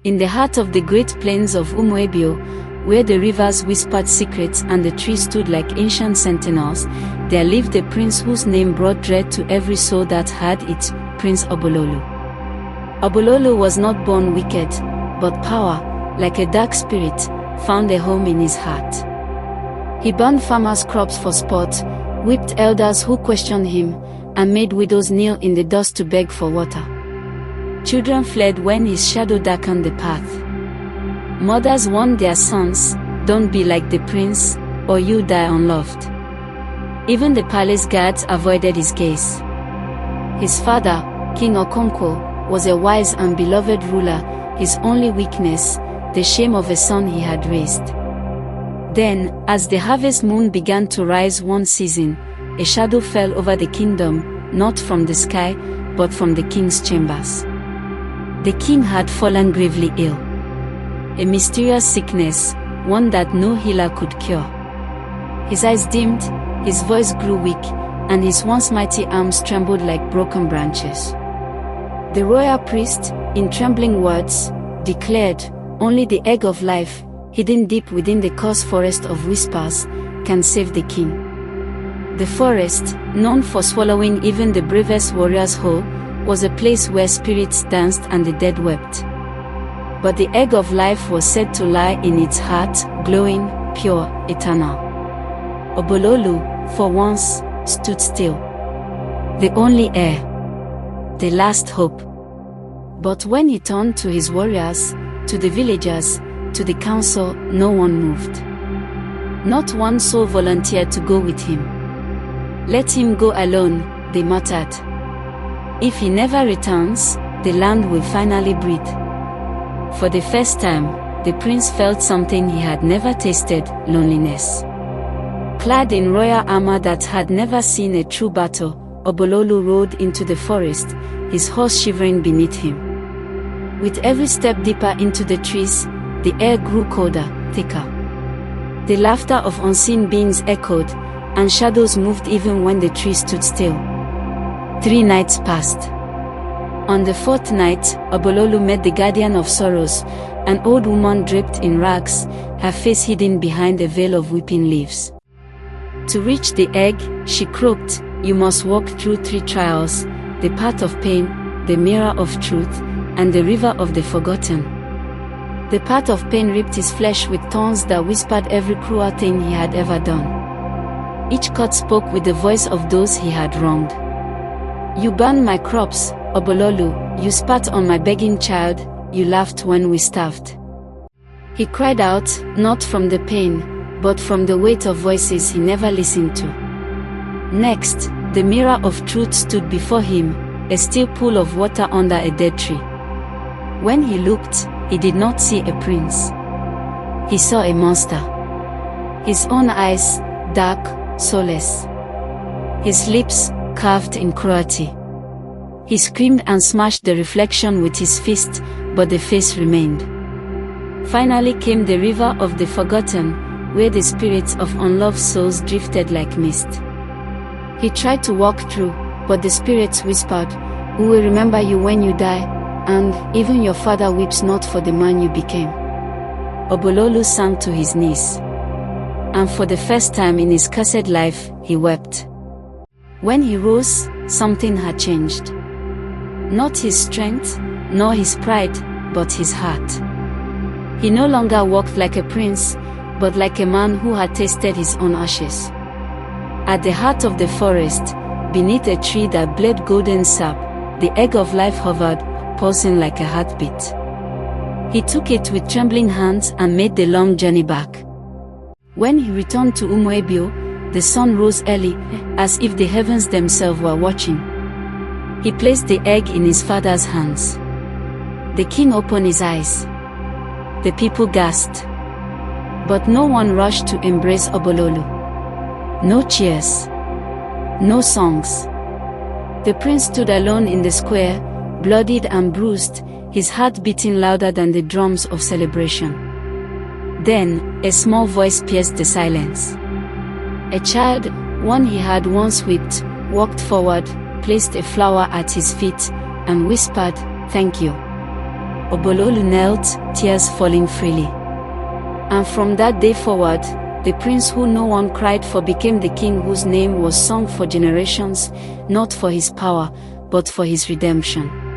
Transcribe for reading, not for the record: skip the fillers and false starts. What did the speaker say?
In the heart of the great plains of Umuebio, where the rivers whispered secrets and the trees stood like ancient sentinels, there lived a prince whose name brought dread to every soul that heard it, Prince Obololu. Obololu was not born wicked, but power, like a dark spirit, found a home in his heart. He burned farmers' crops for sport, whipped elders who questioned him, and made widows kneel in the dust to beg for water. Children fled when his shadow darkened the path. Mothers warned their sons, "Don't be like the prince, or you die unloved." Even the palace guards avoided his gaze. His father, King Okonkwo, was a wise and beloved ruler, his only weakness, the shame of a son he had raised. Then, as the harvest moon began to rise one season, a shadow fell over the kingdom, not from the sky, but from the king's chambers. The king had fallen gravely ill. A mysterious sickness, one that no healer could cure. His eyes dimmed, his voice grew weak, and his once mighty arms trembled like broken branches. The royal priest, in trembling words, declared, "Only the egg of life, hidden deep within the coarse forest of whispers, can save the king." The forest, known for swallowing even the bravest warriors whole, was a place where spirits danced and the dead wept. But the egg of life was said to lie in its heart, glowing, pure, eternal. Obololu, for once, stood still. The only heir. The last hope. But when he turned to his warriors, to the villagers, to the council, no one moved. Not one soul volunteered to go with him. "Let him go alone," they muttered. "If he never returns, the land will finally breathe." For the first time, the prince felt something he had never tasted, loneliness. Clad in royal armor that had never seen a true battle, Obololu rode into the forest, his horse shivering beneath him. With every step deeper into the trees, the air grew colder, thicker. The laughter of unseen beings echoed, and shadows moved even when the trees stood still. 3 nights passed. On the 4th night, Obololu met the guardian of sorrows, an old woman draped in rags, her face hidden behind a veil of weeping leaves. To reach the egg, she croaked, "You must walk through 3 trials, the path of pain, the mirror of truth, and the river of the forgotten." The path of pain ripped his flesh with thorns that whispered every cruel thing he had ever done. Each cut spoke with the voice of those he had wronged. "You burned my crops, Obololu, you spat on my begging child, you laughed when we starved." He cried out, not from the pain, but from the weight of voices he never listened to. Next, the mirror of truth stood before him, a still pool of water under a dead tree. When he looked, he did not see a prince. He saw a monster. His own eyes, dark, soulless. His lips, carved in cruelty. He screamed and smashed the reflection with his fist, but the face remained. Finally came the river of the forgotten, where the spirits of unloved souls drifted like mist. He tried to walk through, but the spirits whispered, "We will remember you when you die, and even your father weeps not for the man you became." Obololu sank to his knees. And for the first time in his cursed life, he wept. When he rose, something had changed. Not his strength, nor his pride, but his heart. He no longer walked like a prince, but like a man who had tasted his own ashes. At the heart of the forest, beneath a tree that bled golden sap, the egg of life hovered, pulsing like a heartbeat. He took it with trembling hands and made the long journey back. When he returned to Umuebio, the sun rose early, as if the heavens themselves were watching. He placed the egg in his father's hands. The king opened his eyes. The people gasped. But no one rushed to embrace Obololu. No cheers. No songs. The prince stood alone in the square, bloodied and bruised, his heart beating louder than the drums of celebration. Then, a small voice pierced the silence. A child, one he had once whipped, walked forward, placed a flower at his feet, and whispered, "Thank you." Obololu knelt, tears falling freely. And from that day forward, the prince who no one cried for became the king whose name was sung for generations, not for his power, but for his redemption.